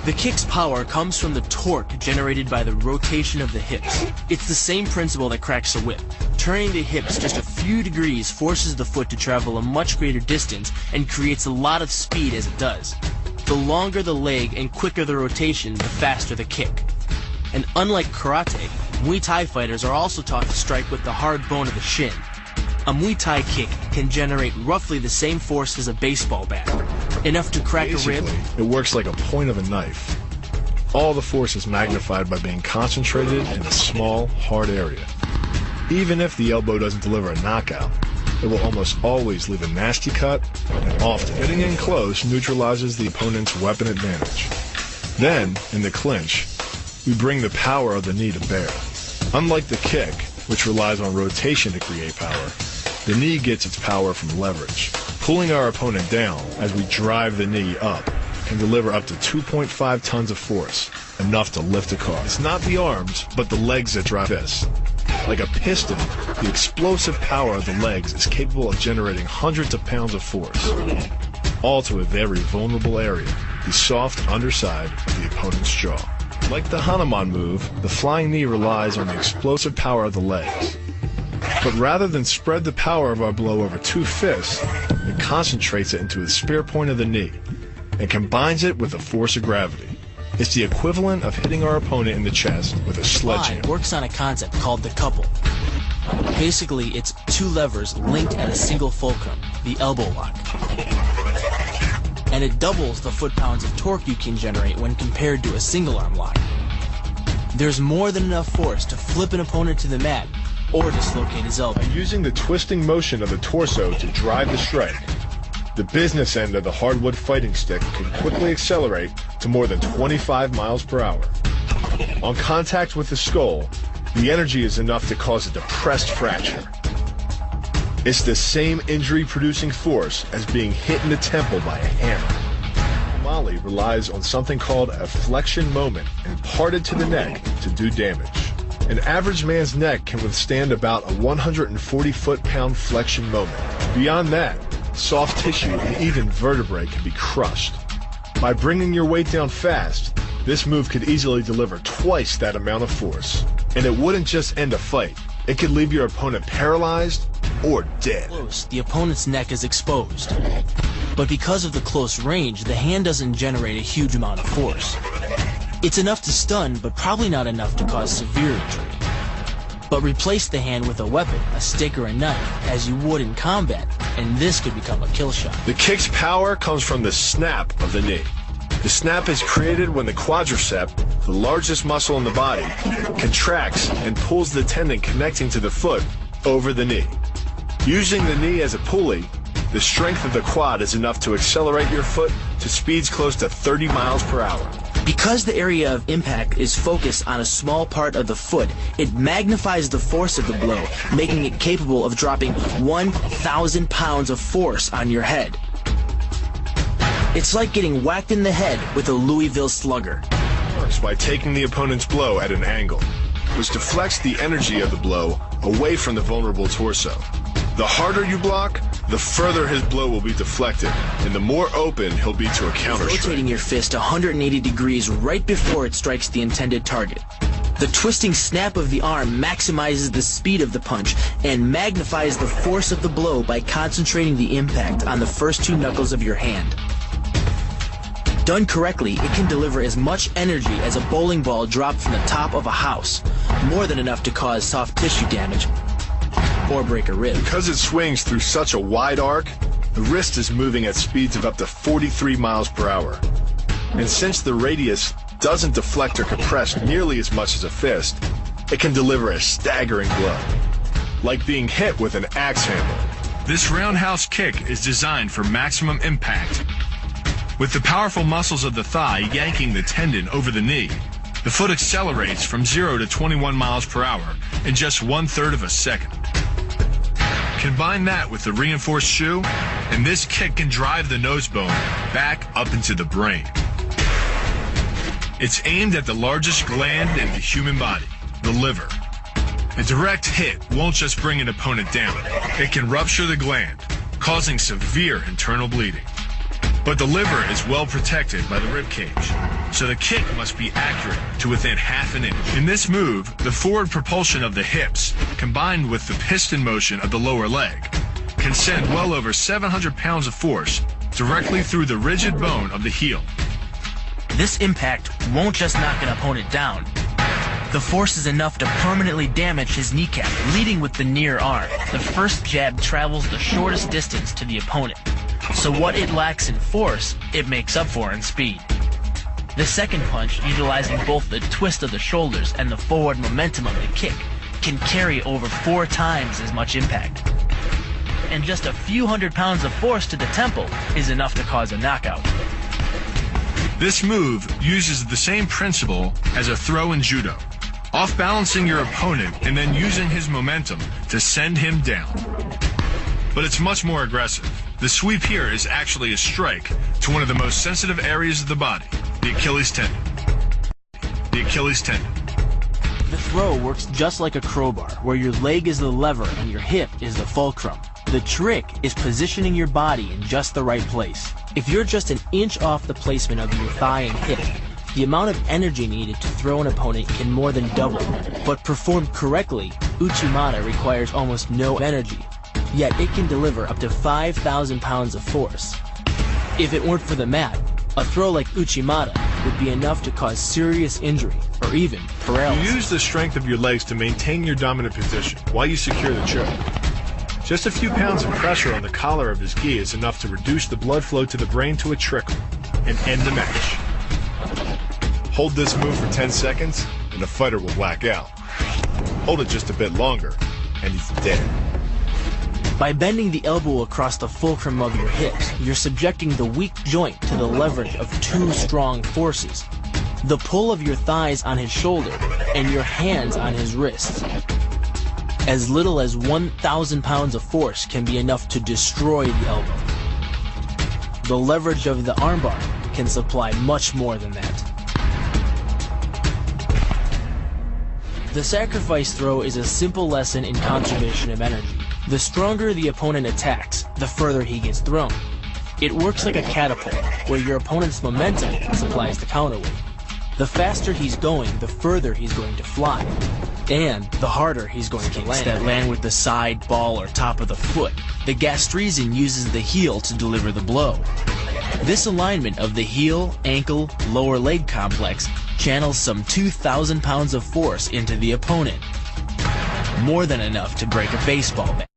The kick's power comes from the torque generated by the rotation of the hips. It's the same principle that cracks a whip. Turning the hips just a few degrees forces the foot to travel a much greater distance and creates a lot of speed as it does. The longer the leg and quicker the rotation, the faster the kick. And unlike karate, Muay Thai fighters are also taught to strike with the hard bone of the shin. A Muay Thai kick can generate roughly the same force as a baseball bat, enough to crack a rib. It works like a point of a knife. All the force is magnified by being concentrated in a small, hard area. Even if the elbow doesn't deliver a knockout, it will almost always leave a nasty cut, and often getting in close neutralizes the opponent's weapon advantage. Then, in the clinch, we bring the power of the knee to bear. Unlike the kick, which relies on rotation to create power, the knee gets its power from leverage. Pulling our opponent down as we drive the knee up can deliver up to 2.5 tons of force, enough to lift a car. It's not the arms, but the legs that drive this. Like a piston, the explosive power of the legs is capable of generating hundreds of pounds of force, all to a very vulnerable area, the soft underside of the opponent's jaw. Like the Hanuman move, the flying knee relies on the explosive power of the legs. But rather than spread the power of our blow over two fists, it concentrates it into the spear point of the knee and combines it with the force of gravity. It's the equivalent of hitting our opponent in the chest with a sledgehammer. Works on a concept called the couple. Basically, it's two levers linked at a single fulcrum, the elbow lock. And it doubles the foot-pounds of torque you can generate when compared to a single arm lock. There's more than enough force to flip an opponent to the mat or dislocate his elbow. By using the twisting motion of the torso to drive the strike, the business end of the hardwood fighting stick can quickly accelerate to more than 25 miles per hour. On contact with the skull, the energy is enough to cause a depressed fracture. It's the same injury-producing force as being hit in the temple by a hammer. Mali relies on something called a flexion moment imparted to the neck to do damage. An average man's neck can withstand about a 140 foot-pound flexion moment. Beyond that, soft tissue and even vertebrae can be crushed. By bringing your weight down fast, this move could easily deliver twice that amount of force. And it wouldn't just end a fight. It could leave your opponent paralyzed or dead. Close, the opponent's neck is exposed. But because of the close range, the hand doesn't generate a huge amount of force. It's enough to stun, but probably not enough to cause severe injury. But replace the hand with a weapon, a stick or a knife, as you would in combat, and this could become a kill shot. The kick's power comes from the snap of the knee. The snap is created when the quadricep, the largest muscle in the body, contracts and pulls the tendon connecting to the foot over the knee. Using the knee as a pulley, the strength of the quad is enough to accelerate your foot to speeds close to 30 miles per hour. Because the area of impact is focused on a small part of the foot, it magnifies the force of the blow, making it capable of dropping 1,000 pounds of force on your head. It's like getting whacked in the head with a Louisville Slugger. Works by taking the opponent's blow at an angle, which deflects the energy of the blow away from the vulnerable torso. The harder you block, the further his blow will be deflected, and the more open he'll be to a counter-strike. Rotating your fist 180 degrees right before it strikes the intended target. The twisting snap of the arm maximizes the speed of the punch and magnifies the force of the blow by concentrating the impact on the first two knuckles of your hand. Done correctly, it can deliver as much energy as a bowling ball dropped from the top of a house, more than enough to cause soft tissue damage or break a rib. Because it swings through such a wide arc, the wrist is moving at speeds of up to 43 miles per hour. And since the radius doesn't deflect or compress nearly as much as a fist, it can deliver a staggering blow, like being hit with an axe hammer. This roundhouse kick is designed for maximum impact. With the powerful muscles of the thigh yanking the tendon over the knee, the foot accelerates from 0 to 21 miles per hour in just 1/3 of a second. Combine that with the reinforced shoe, and this kick can drive the nose bone back up into the brain. It's aimed at the largest gland in the human body, the liver. A direct hit won't just bring an opponent down. It can rupture the gland, causing severe internal bleeding. But the liver is well protected by the rib cage. so the kick must be accurate to within half an inch. In this move, the forward propulsion of the hips, combined with the piston motion of the lower leg, can send well over 700 pounds of force directly through the rigid bone of the heel. This impact won't just knock an opponent down. The force is enough to permanently damage his kneecap, leading with the near arm. The first jab travels the shortest distance to the opponent, so what it lacks in force, it makes up for in speed. The second punch, utilizing both the twist of the shoulders and the forward momentum of the kick, can carry over 4 times as much impact. And just a few hundred pounds of force to the temple is enough to cause a knockout. This move uses the same principle as a throw in judo, off-balancing your opponent and then using his momentum to send him down. But it's much more aggressive. The sweep here is actually a strike to one of the most sensitive areas of the body, the Achilles tendon. The Achilles tendon. The throw works just like a crowbar, where your leg is the lever and your hip is the fulcrum. The trick is positioning your body in just the right place. If you're just an inch off the placement of your thigh and hip, the amount of energy needed to throw an opponent can more than double. But performed correctly, Uchimata requires almost no energy, yet it can deliver up to 5,000 pounds of force. If it weren't for the mat, a throw like Uchimata would be enough to cause serious injury or even paralysis. You use the strength of your legs to maintain your dominant position while you secure the choke. Just a few pounds of pressure on the collar of his gi is enough to reduce the blood flow to the brain to a trickle and end the match. Hold this move for 10 seconds and the fighter will black out. Hold it just a bit longer and he's dead. By bending the elbow across the fulcrum of your hips, you're subjecting the weak joint to the leverage of 2 strong forces: the pull of your thighs on his shoulder and your hands on his wrists. As little as 1,000 pounds of force can be enough to destroy the elbow. The leverage of the armbar can supply much more than that. The sacrifice throw is a simple lesson in conservation of energy. The stronger the opponent attacks, the further he gets thrown. It works like a catapult, where your opponent's momentum supplies the counterweight. The faster he's going, the further he's going to fly, and the harder he's going to land. That land with the side, ball, or top of the foot. The gastrizin uses the heel to deliver the blow. This alignment of the heel, ankle, lower leg complex channels some 2,000 pounds of force into the opponent. More than enough to break a baseball bat.